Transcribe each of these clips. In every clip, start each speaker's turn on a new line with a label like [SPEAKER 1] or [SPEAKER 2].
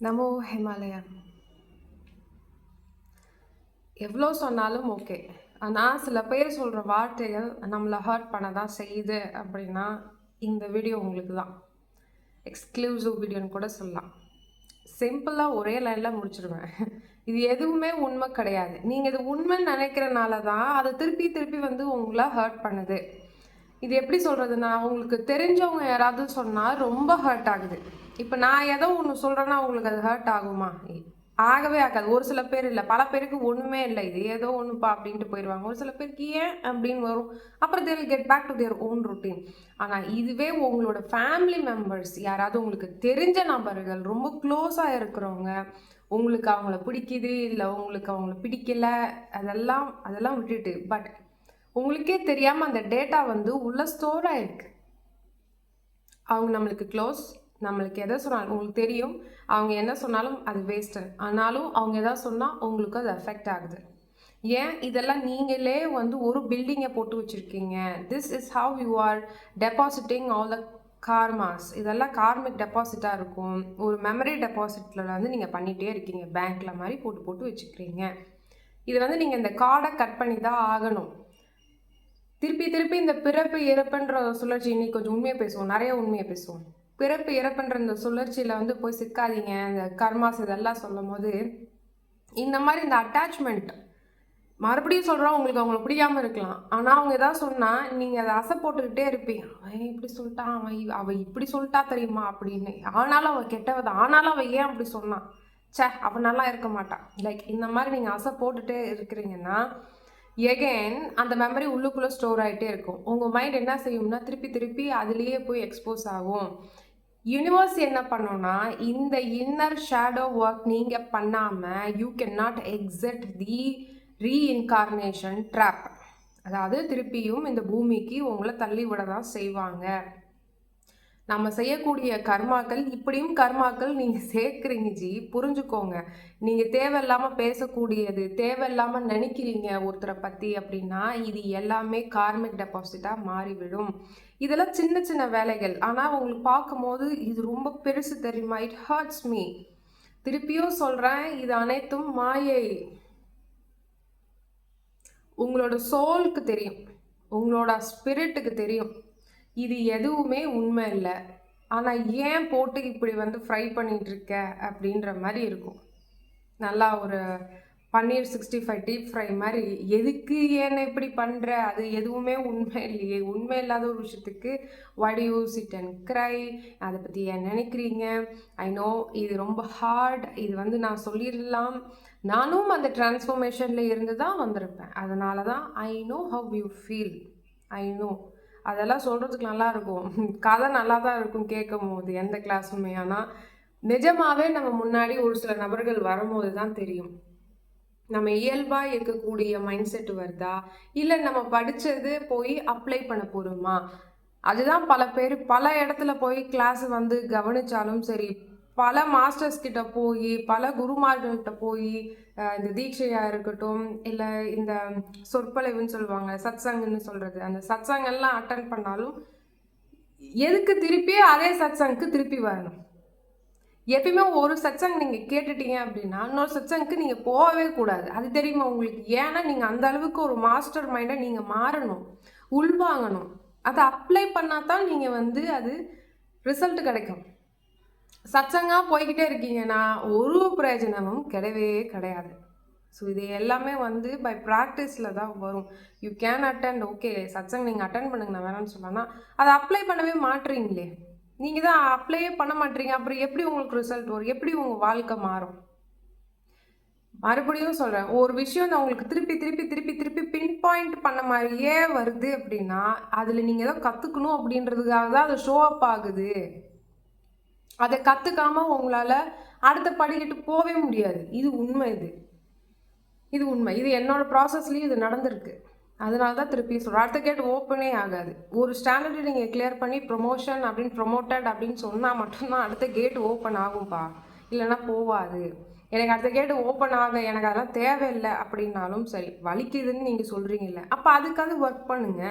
[SPEAKER 1] நமோ ஹிமாலயா. எவ்வளோ சொன்னாலும் ஓகே. ஆனால் சில பேர் சொல்கிற வார்த்தைகள் நம்மளை ஹர்ட் பண்ண தான் செய்யுது அப்படின்னா இந்த வீடியோ உங்களுக்கு தான். எக்ஸ்க்ளூசிவ் வீடியோன்னு கூட சொல்லலாம். சிம்பிளாக ஒரே லைனில் முடிச்சிடுவேன். இது எதுவுமே உண்மை கிடையாது. நீங்கள் இது உண்மைன்னு நினைக்கிறனால தான் அதை திருப்பி திருப்பி வந்து உங்களை ஹர்ட் பண்ணுது. இது எப்படி சொல்கிறதுனா, உங்களுக்கு தெரிஞ்சவங்க யாராவது சொன்னால் ரொம்ப ஹர்ட் ஆகுது. இப்போ நான் ஏதோ ஒன்று சொல்கிறேன்னா உங்களுக்கு அது ஹர்ட் ஆகுமா? ஆகவே ஆகாது. ஒரு சில பேர் இல்லை, பல பேருக்கு ஒன்றுமே இல்லை, இது ஏதோ ஒன்றுப்பா அப்படின்ட்டு போயிடுவாங்க. ஒரு சில பேருக்கு ஏன் அப்படின்னு வரும். அப்புறம் they will get back to their own routine. ஆனால் இதுவே உங்களோட ஃபேமிலி மெம்பர்ஸ் யாராவது உங்களுக்கு தெரிஞ்ச நபர்கள் ரொம்ப க்ளோஸாக இருக்கிறவங்க, உங்களுக்கு அவங்கள பிடிக்குது இல்லை உங்களுக்கு அவங்கள பிடிக்கல, அதெல்லாம் விட்டுட்டு பட் உங்களுக்கே தெரியாமல் அந்த டேட்டா வந்து உள்ள ஸ்டோர் ஆகிருக்கு. அவங்க நம்மளுக்கு க்ளோஸ், நம்மளுக்கு எதை சொன்னாலும் உங்களுக்கு தெரியும், அவங்க என்ன சொன்னாலும் அது வேஸ்ட்டு. ஆனாலும் அவங்க எதாவது சொன்னால் உங்களுக்கு அது அஃபெக்ட் ஆகுது. ஏன் இதெல்லாம் நீங்களே வந்து ஒரு பில்டிங்கை போட்டு வச்சுருக்கீங்க. This is how you are depositing all the karmas. இதெல்லாம் கார்மிக் டெபாசிட்டாக இருக்கும். ஒரு மெமரி டெபாசிட்டில் வந்து நீங்கள் பண்ணிகிட்டே இருக்கீங்க, பேங்க்கில் மாதிரி போட்டு போட்டு வச்சுக்கிறீங்க. இது வந்து நீங்கள் இந்த கார்டை கட் பண்ணி தான் ஆகணும். திருப்பி திருப்பி இந்த பிறப்பு இறப்புன்ற சுழற்சி, இன்னைக்கு கொஞ்சம் உண்மையை பேசுவோம், நிறைய உண்மையை பேசுவோம். பிறப்பு இறப்புன்ற இந்த சுழற்சியில் வந்து போய் சிக்காதீங்க. இந்த கர்மாஸ் இதெல்லாம் சொல்லும் போது இந்த மாதிரி இந்த அட்டாச்மெண்ட் மறுபடியும் சொல்கிறோம். உங்களுக்கு அவங்கள பிடிக்காமல் இருக்கலாம், ஆனால் அவங்க எதாவது சொன்னால் நீங்கள் அதை அசை போட்டுக்கிட்டே இருப்பீங்க. அவன் இப்படி சொல்லிட்டான், அவள் இப்படி சொல்லிட்டா தெரியுமா அப்படின்னு. ஆனாலும் அவள் கெட்டவதான், ஆனாலும் அவள் ஏன் அப்படி சொன்னான், அவள் நல்லா இருக்க மாட்டான். லைக் இந்த மாதிரி நீங்கள் அசை போட்டுகிட்டே இருக்கிறீங்கன்னா எகெயின் அந்த மெமரி உள்ளுக்குள்ளே ஸ்டோர் ஆகிட்டே இருக்கும். உங்கள் மைண்ட் என்ன செய்யும்னா திருப்பி திருப்பி அதுலேயே போய் எக்ஸ்போஸ் ஆகும். யூனிவர்ஸ் என்ன பண்ணோன்னா, இந்த இன்னர் ஷேடோ ஒர்க் நீங்கள் பண்ணாமல் you can not exit the reincarnation drop. அதாவது திருப்பியும் இந்த பூமிக்கு உங்களை தள்ளி விட தான் செய்வாங்க. நம்ம செய்யக்கூடிய கர்மாக்கள், இப்படியும் கர்மாக்கள் நீங்கள் சேர்க்குறீங்க ஜி, புரிஞ்சுக்கோங்க. நீங்கள் தேவையில்லாமல் பேசக்கூடியது, தேவையில்லாமல் நினைக்கிறீங்க ஒருத்தரை பற்றி அப்படின்னா இது எல்லாமே கார்மிக் டெபாசிட்டாக மாறிவிடும். இதெல்லாம் சின்ன சின்ன வேலைகள், ஆனால் உங்களுக்கு பார்க்கும்போது இது ரொம்ப பெருசு தெரியுமா? It hurts me. திருப்பியும் சொல்கிறேன், இது அனைத்தும் மாயை. உங்களோட சோலுக்கு தெரியும், உங்களோட ஸ்பிரிட்டுக்கு தெரியும் இது எதுவுமே உண்மை இல்லை. ஆனால் ஏன் போட்டு இப்படி வந்து ஃப்ரை பண்ணிகிட்ருக்க அப்படின்ற மாதிரி இருக்கும். நல்லா ஒரு பன்னீர் 65 டீப் ஃப்ரை மாதிரி. எதுக்கு என்ன இப்படி பண்ணுற, அது எதுவுமே உண்மை இல்லையே. உண்மை இல்லாத ஒரு விஷயத்துக்கு why do you sit and cry, அதை பற்றி ஏன் நினைக்கிறீங்க? ஐ நோ இது ரொம்ப ஹார்ட். இது வந்து நான் சொல்லிடலாம், நானும் அந்த டிரான்ஸ்ஃபர்மேஷனில் இருந்து தான் வந்திருப்பேன். அதனால தான் I know how you feel. I know அதெல்லாம் சொல்கிறதுக்கு நல்லாயிருக்கும், கதை நல்லா தான் இருக்கும் கேட்கும் போது எந்த கிளாஸுமே. ஆனால் நிஜமாகவே நம்ம முன்னாடி ஒரு சில நபர்கள் வரும்போது தான் தெரியும் நம்ம இயல்பாக இருக்கக்கூடிய மைண்ட் செட் வருதா, இல்லை நம்ம படித்தது போய் அப்ளை பண்ண போகிறோமா. அதுதான் பல பேர் பல இடத்துல போய் கிளாஸ் வந்து கவனித்தாலும் சரி, பல மாஸ்டர்ஸ் கிட்ட போய், பல குருமார்கள்கிட்ட போய், இந்த தீட்சையாக இருக்கட்டும், இல்லை இந்த சொற்பொழிவுன்னு சொல்லுவாங்க, சத்சங்குன்னு சொல்கிறது, அந்த சத்சங்கெல்லாம் அட்டன் பண்ணாலும் எதுக்கு திருப்பி அதே சத்சங்க்கு திருப்பி வரணும்? எப்பயுமே ஒரு சத்சங் நீங்கள் கேட்டுட்டீங்க அப்படின்னா இன்னொரு சத்சங்க்கு நீங்கள் போகவே கூடாது. அது தெரியுமா உங்களுக்கு? ஏன்னா நீங்கள் அந்த அளவுக்கு ஒரு மாஸ்டர் மைண்டை நீங்கள் மாறணும், உள்வாங்கணும். அதை அப்ளை பண்ணால் தான் நீங்கள் வந்து அது ரிசல்ட் கிடைக்கும். சத்சங்காக போய்கிட்டே இருக்கீங்கன்னா ஒரு பிரயோஜனமும் கிடையவே கிடையாது. ஸோ இது எல்லாமே வந்து பை ப்ராக்டிஸில் தான் வரும். You can attend, okay satsang நீங்கள் அட்டென்ட் பண்ணுங்க, நான் வேணான்னு சொல்லலாம், அதை அப்ளை பண்ணவே மாட்டுறீங்களே. நீங்கள் தான் அப்ளையே பண்ண மாட்டீங்க, அப்புறம் எப்படி உங்களுக்கு ரிசல்ட் வரும்? எப்படி உங்கள் வாழ்க்கை மாறும்? மறுபடியும் சொல்கிறேன், ஒரு விஷயம் நான் உங்களுக்கு திருப்பி திருப்பி திருப்பி திருப்பி பின் பாயிண்ட் பண்ண மாதிரியே வருது அப்படின்னா அதில் நீங்கள் ஏதோ கற்றுக்கணும் அப்படின்றதுக்காக தான் அது ஷோ அப் ஆகுது. அதை கற்றுக்காம உங்களால் அடுத்த படிக்கிட்டு போகவே முடியாது. இது உண்மை. இது உண்மை. இது என்னோட ப்ராசஸ்லேயும் இது நடந்திருக்கு. அதனால தான் திருப்பி சொல்கிறேன், அடுத்த கேட் ஓப்பனே ஆகாது. ஒரு ஸ்டாண்டர்டு நீங்கள் கிளியர் பண்ணி ப்ரொமோஷன் அப்படின்னு ப்ரொமோட்டட் அப்படின்னு சொன்னால் மட்டும்தான் அடுத்த கேட் ஓப்பன் ஆகும்பா, இல்லைன்னா போவாது. எனக்கு அடுத்த கேட்டு ஓப்பன் ஆக எனக்கு அதெல்லாம் தேவையில்லை அப்படின்னாலும் சரி, வலிக்குதுன்னு நீங்கள் சொல்கிறீங்கல்ல, அப்போ அதுக்காக ஒர்க் பண்ணுங்க.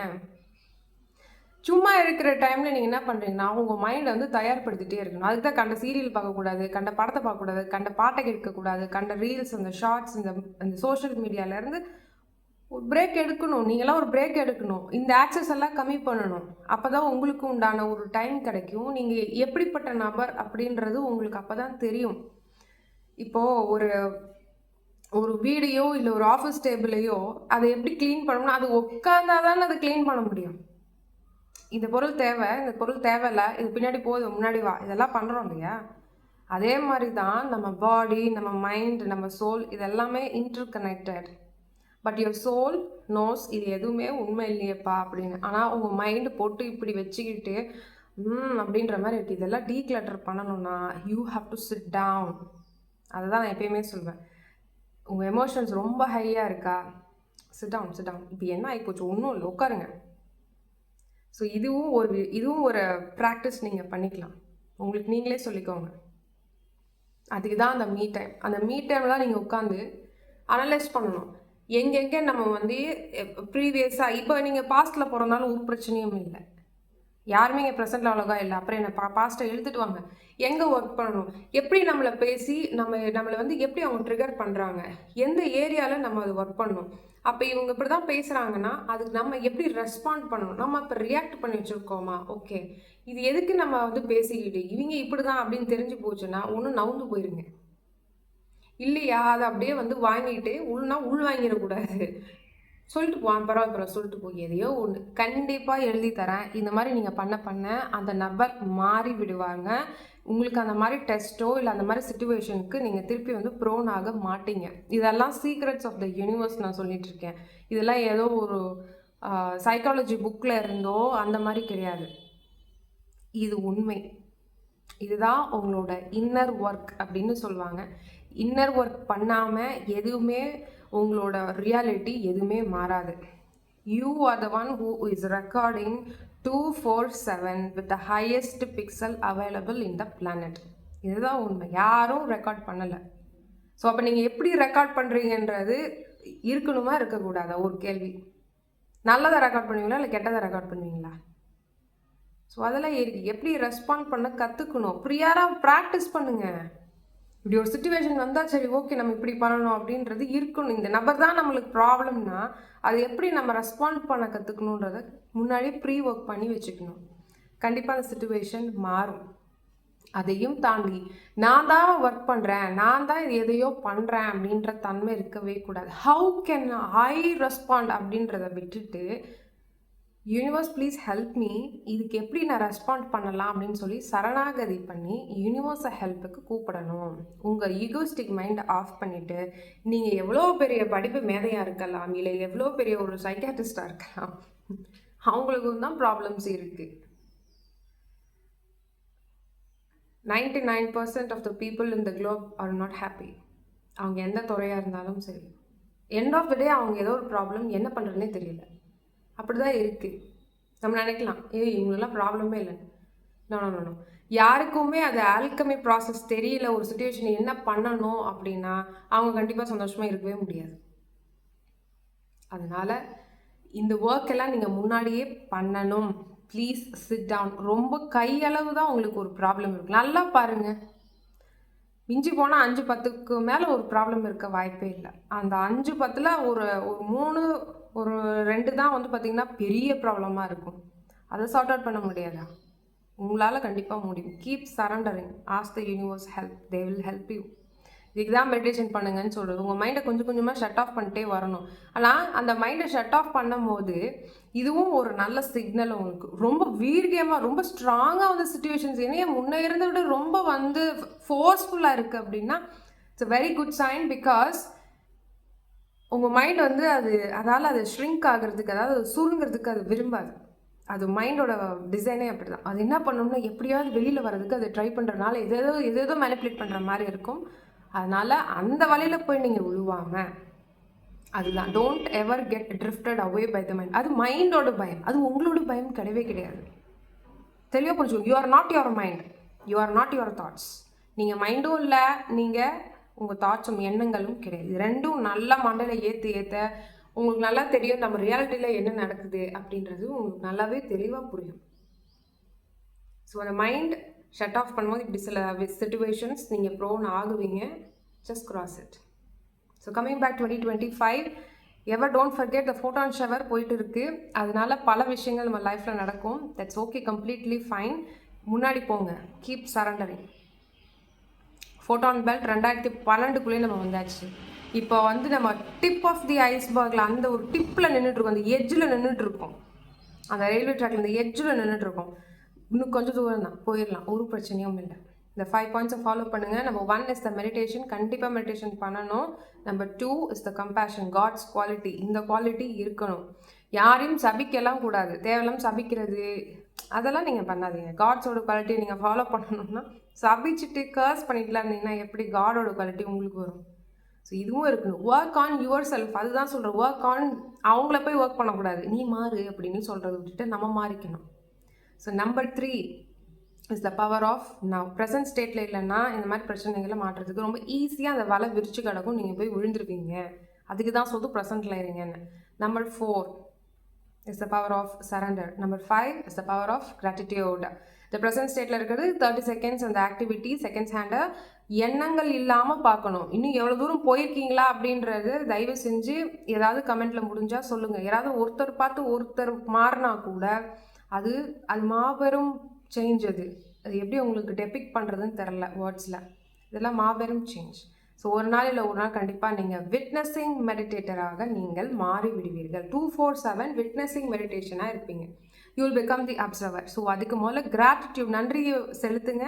[SPEAKER 1] சும்மா இருக்கிற டைமில் நீங்கள் என்ன பண்ணுறீங்கன்னா உங்கள் மைண்டை வந்து தயார்படுத்திகிட்டே இருக்கணும். அதுக்கு தான் கண்ட சீரியல் பார்க்கக்கூடாது, கண்ட படத்தை பார்க்கக்கூடாது, கண்ட பாட்டை கேட்கக்கூடாது, கண்ட ரீல்ஸ், இந்த ஷார்ட்ஸ், இந்த சோஷியல் மீடியாவிலேருந்து ஒரு பிரேக் எடுக்கணும். நீங்களாம் ஒரு பிரேக் எடுக்கணும். இந்த ஆக்சஸ் எல்லாம் கம்மி பண்ணணும். அப்போ தான் உங்களுக்கு உண்டான ஒரு டைம் கிடைக்கும். நீங்கள் எப்படிப்பட்ட நபர் அப்படின்றது உங்களுக்கு அப்போ தான் தெரியும். இப்போது ஒரு வீடையோ இல்லை ஒரு ஆஃபீஸ் டேபிளையோ அதை எப்படி க்ளீன் பண்ணணும்னா அது உட்காந்தாதான் அதை க்ளீன் பண்ண முடியும். இந்த பொருள் தேவை, இந்த பொருள் தேவையில்லை, இது பின்னாடி போதும், முன்னாடி வா, இதெல்லாம் பண்ணுறோம் இல்லையா? அதே மாதிரி தான் நம்ம பாடி, நம்ம மைண்ட், நம்ம சோல், இதெல்லாமே interconnected. But your soul knows இது எதுவுமே உண்மை இல்லையப்பா அப்படின்னு. ஆனால் உங்கள் மைண்டு போட்டு இப்படி வச்சுக்கிட்டு அப்படின்ற மாதிரி இருக்குது. இதெல்லாம் டீக்ளட்டர் பண்ணணும்னா you have to sit down. அதை தான் நான் எப்பயுமே சொல்வேன். உங்கள் எமோஷன்ஸ் ரொம்ப ஹையாக இருக்கா, சிட் டவுன். இப்போ என்ன ஆகிப்போச்சு, ஒன்றும் இல்லை, உட்காருங்க. ஸோ இதுவும் ஒரு ப்ராக்டிஸ் நீங்கள் பண்ணிக்கலாம். உங்களுக்கு நீங்களே சொல்லிக்கோங்க. அதுக்கு தான் அந்த மீ டைம். அந்த மீ டைமில் தான் நீங்கள் உட்காந்து அனலைஸ் பண்ணணும். எங்கெங்கே நம்ம வந்து ப்ரீவியஸாக இப்போ நீங்கள் பாஸ்ட்டில் போகிறதுனால ஒரு பிரச்சனையும் இல்லை. யாருமே இங்கே ப்ரெசென்ட்டில் அவ்வளோகா இல்லை. அப்புறம் என்ன பாஸ்ட்டை எழுத்துட்டு வாங்க. எங்கே ஒர்க் பண்ணணும், எப்படி நம்மளை பேசி நம்மளை வந்து எப்படி அவங்க ட்ரிகர் பண்ணுறாங்க, எந்த ஏரியாவில் நம்ம அது ஒர்க் பண்ணணும். அப்போ இவங்க இப்படி தான் பேசுகிறாங்கன்னா அதுக்கு நம்ம எப்படி ரெஸ்பாண்ட் பண்ணணும். நம்ம இப்போ ரியாக்ட் பண்ணி வச்சுருக்கோமா, ஓகே இது எதுக்கு நம்ம வந்து பேசிக்கிட்டு இவங்க இப்படி தான் அப்படின்னு தெரிஞ்சு போச்சுன்னா ஒன்று நவுந்து போயிருங்க. இல்லையா அதை அப்படியே வந்து வாங்கிட்டு உள் வாங்கிடக்கூடாது. சொல்லிட்டு போவான், பரவாயில்ல சொல்லிட்டு போய் எதையோ ஒன்று கண்டிப்பாக எழுதி தரேன். இந்த மாதிரி நீங்கள் பண்ண அந்த நபர் மாறி விடுவாங்க. உங்களுக்கு அந்த மாதிரி டெஸ்ட்டோ இல்லை அந்த மாதிரி சிச்சுவேஷனுக்கு நீங்கள் திருப்பி வந்து ப்ரோன் ஆக மாட்டீங்க. இதெல்லாம் சீக்ரெட்ஸ் ஆஃப் த யூனிவர்ஸ் நான் சொல்லிட்டு இருக்கேன். இதெல்லாம் ஏதோ ஒரு சைக்காலஜி புக்கில் இருந்தோ அந்த மாதிரி கிடையாது. இது உண்மை. இதுதான் உங்களோட இன்னர் ஒர்க் அப்படின்னு சொல்லுவாங்க. இன்னர் ஒர்க் பண்ணாமல் எதுவுமே உங்களோட ரியாலிட்டி எதுவுமே மாறாது. You are the one who is recording 247 with the highest pixel available in the planet. இதுதான் உண்மை. யாரும் ரெக்கார்ட் பண்ணலை. ஸோ அப்போ நீங்கள் எப்படி ரெக்கார்ட் பண்ணுறீங்கன்றது இருக்கணுமா இருக்கக்கூடாதா ஒரு கேள்வி. நல்லதை ரெக்கார்ட் பண்ணுவீங்களா இல்லை கெட்டதை ரெக்கார்ட் பண்ணுவீங்களா? ஸோ அதெல்லாம் எப்படி ரெஸ்பாண்ட் பண்ண கற்றுக்கணும். ப்ரியாராக ப்ராக்டிஸ் பண்ணுங்கள். இப்படி ஒரு சுச்சுவேஷன் வந்தால் சரி ஓகே நம்ம இப்படி பண்ணணும் அப்படின்றது இருக்கணும். இந்த நபர் தான் நம்மளுக்கு ப்ராப்ளம்னா அது எப்படி நம்ம ரெஸ்பாண்ட் பண்ண கற்றுக்கணுன்றத முன்னாடியே ப்ரீ ஒர்க் பண்ணி வச்சுக்கணும். கண்டிப்பாக அந்த சுச்சுவேஷன் மாறும். அதையும் தாண்டி நான் தான் ஒர்க் பண்ணுறேன், நான் தான் இது எதையோ பண்ணுறேன் அப்படின்ற தன்மை இருக்கவே கூடாது. ஹவு கேன் ஐ ரெஸ்பாண்ட் அப்படின்றத விட்டுட்டு யூனிவர்ஸ் ப்ளீஸ் ஹெல்ப் மீ, இதுக்கு எப்படி நான் ரெஸ்பாண்ட் பண்ணலாம் அப்படின்னு சொல்லி சரணாகதி பண்ணி யூனிவர்ஸை ஹெல்ப்புக்கு கூப்பிடணும். உங்கள் ஈகோஸ்டிக் மைண்டை ஆஃப் பண்ணிவிட்டு நீங்கள் எவ்வளோ பெரிய படிப்பு மேதையாக இருக்கலாம், இல்லை எவ்வளோ பெரிய ஒரு சைக்காட்ரிஸ்டாக இருக்கலாம், அவங்களுக்கும் தான் ப்ராப்ளம்ஸ் இருக்குது. 99% of the people in the globe are not happy. அவங்க எந்த துறையாக இருந்தாலும் சரி, எண்ட் ஆஃப் த டே அவங்க ஏதோ ஒரு ப்ராப்ளம், என்ன பண்ணுறதுனே தெரியல. அப்படி தான் இருக்குது. நம்ம நினைக்கலாம் இவங்களெல்லாம் ப்ராப்ளமே இல்லை. நோ. யாருக்குமே அது ஆல்கமி ப்ராசஸ் தெரியல. ஒரு சுச்சுவேஷன் என்ன பண்ணணும் அப்படின்னா அவங்க கண்டிப்பாக சந்தோஷமாக இருக்கவே முடியாது. அதனால் இந்த ஒர்க் எல்லாம் நீங்கள் முன்னாடியே பண்ணணும். Please sit down. ரொம்ப கையளவு தான் உங்களுக்கு ஒரு ப்ராப்ளம் இருக்குது. நல்லா பாருங்கள். மிஞ்சி போனால் 5-10க்கு மேலே ஒரு ப்ராப்ளம் இருக்க வாய்ப்பே இல்லை. அந்த 5-10ல் ஒரு 3 ஒரு 2 தான் வந்து பார்த்திங்கன்னா பெரிய ப்ராப்ளமாக இருக்கும். அதை சார்ட் அவுட் பண்ண முடியாதா? உங்களால் கண்டிப்பாக முடியும். Keep surrendering. Ask the universe help, they will help you. இதுக்கு தான் மெடிடேஷன் பண்ணுங்கன்னு சொல்கிறது. உங்கள் மைண்டை கொஞ்சம் கொஞ்சமாக ஷட் ஆஃப் பண்ணிட்டே வரணும். ஆனால் அந்த மைண்டை ஷட் ஆஃப் பண்ணும் போது இதுவும் ஒரு நல்ல சிக்னல். உங்களுக்கு ரொம்ப வீரியமாக ரொம்ப ஸ்ட்ராங்காக வந்து சுச்சுவேஷன்ஸ் ஏன்னா முன்னே இருந்த விட ரொம்ப வந்து ஃபோர்ஸ்ஃபுல்லாக இருக்குது அப்படின்னா it's a very good sign. Because உங்கள் மைண்ட் வந்து அது ஷ்ரிங்க் ஆகிறதுக்கு, அதாவது அது சுருங்கிறதுக்கு அது விரும்பாது. அது மைண்டோட டிசைனே அப்படி தான். அது என்ன பண்ணணும்னா எப்படியாவது வெளியில் வர்றதுக்கு அது ட்ரை பண்ணுறதுனால எதேதோ மேனிப்புலேட் பண்ணுற மாதிரி இருக்கும். அதனால் அந்த வழியில் போய் நீங்கள் விழுவாமல் அதுதான். Don't ever get drifted away by the mind. அது மைண்டோட பயம், அது உங்களோட பயம் கிடையவே கிடையாது. தெளிவாக புரிஞ்சுக்கோங்க. You are not your mind, you are not your thoughts. நீங்கள் மைண்டும் இல்லை, நீங்கள் உங்கள் தாட்ஸும் எண்ணங்களும் கிடையாது. ரெண்டும் நல்லா மண்டையில் ஏற்ற உங்களுக்கு நல்லா தெரியும் நம்ம ரியாலிட்டியில் என்ன நடக்குது அப்படின்றது உங்களுக்கு நல்லாவே தெளிவாக புரியும். ஸோ அந்த மைண்ட் ஷட் ஆஃப் பண்ணும்போது இப்படி சில சிச்சுவேஷன்ஸ் நீங்கள் ப்ரோன் ஆகுவீங்க. Just cross it. So coming back 2025, ever don't forget the photon shower போயிட்டு இருக்குது. அதனால பல விஷயங்கள் நம்ம லைஃப்பில் நடக்கும். That's okay, completely fine. முன்னாடி போங்க, கீப் சரண்டரிங். ஃபோட்டான் பெல்ட் 2012 நம்ம வந்தாச்சு. இப்போ நம்ம டிப் ஆஃப் தி ஐஸ்பர்கில் அந்த ஒரு டிப்பில் நின்றுட்டுருக்கோம், அந்த எட்ஜில் நின்றுட்டுருக்கோம், அந்த ரயில்வே ட்ராக்ல இந்த எட்ஜில் நின்றுட்டுருக்கோம். இன்னும் கொஞ்சம் தூரம் தான், போயிடலாம், ஒரு பிரச்சனையும் இல்லை. இந்த 5 பாயிண்ட்ஸை ஃபாலோ பண்ணுங்கள். நம்பர் 1 இஸ் த மெடிடேஷன், கண்டிப்பாக மெடிடேஷன் பண்ணணும். Number 2 is the compassion, God's quality, இந்த குவாலிட்டி இருக்கணும். யாரையும் சபிக்கலாம் கூடாது, தேவையில்லாமல் சபிக்கிறது அதெல்லாம் நீங்கள் பண்ணாதீங்க. காட்ஸோட குவாலிட்டி நீங்கள் ஃபாலோ பண்ணணும்னா சபிச்சுட்டு கர்ஸ் பண்ணிட்டுலாம் இருந்தீங்கன்னா எப்படி காடோட குவாலிட்டி உங்களுக்கு வரும்? ஸோ இதுவும் இருக்கணும். ஒர்க் ஆன் யுவர் செல்ஃப், அதுதான் சொல்கிறேன். ஒர்க் ஆன், அவங்கள போய் ஒர்க் பண்ணக்கூடாது, நீ மாறு அப்படின்னு சொல்கிறத விட்டுட்டு நம்ம மாறிக்கணும். So number 3 is the power of now. Present ஸ்டேட்டில் இல்லைன்னா இந்த மாதிரி பிரச்சனைகளை மாற்றுறதுக்கு ரொம்ப ஈஸியாக அந்த வலை விரிச்சு கிடக்கும், நீங்கள் போய் விழுந்துருவீங்க. அதுக்கு தான் சொல்லுது ப்ரெசென்ட்டில் இருங்கன்னு. Number 4 is the power of surrender. Number 5 is the power of gratitude. இந்த ப்ரெசன்ட் ஸ்டேட்டில் இருக்கிறது 30 செகண்ட்ஸ் அந்த ஆக்டிவிட்டி, செகண்ட்ஸ் ஹேண்டை எண்ணங்கள் இல்லாமல் பார்க்கணும். இன்னும் எவ்வளோ தூரம் போயிருக்கீங்களா அப்படின்றது தயவு செஞ்சு ஏதாவது கமெண்ட்டில் முடிஞ்சால் சொல்லுங்கள். யாராவது ஒருத்தர் பார்த்து ஒருத்தர் மாறினா கூட அது மாபெரும் சேஞ்ச். அது எப்படி உங்களுக்கு டெபிக் பண்ணுறதுன்னு தெரில வேர்ட்ஸில். இதெல்லாம் மாபெரும் சேஞ்ச். ஸோ ஒரு நாள் இல்லை ஒரு நாள் கண்டிப்பாக நீங்கள் விட்னஸிங் மெடிடேட்டராக நீங்கள் மாறி விடுவீர்கள். 24/7 விட்னஸிங் மெடிடேஷனாக இருப்பீங்க. You will become the observer. So அதுக்கு முதல்ல கிராட்டிடியூட், நன்றியை செலுத்துங்க.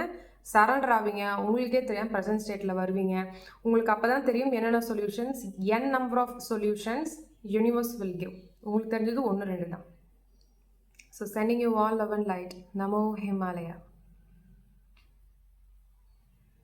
[SPEAKER 1] சரண்டர் ஆவீங்க. உங்களுக்கே தெரியும் ப்ரெசன்ட் ஸ்டேட்டில் வருவீங்க. உங்களுக்கு அப்போ தான் தெரியும் என்னென்ன solutions, number of solutions universe will give. உங்களுக்கு தெரிஞ்சது 1-2 தான். So sending you all love and light. Namo Himalaya.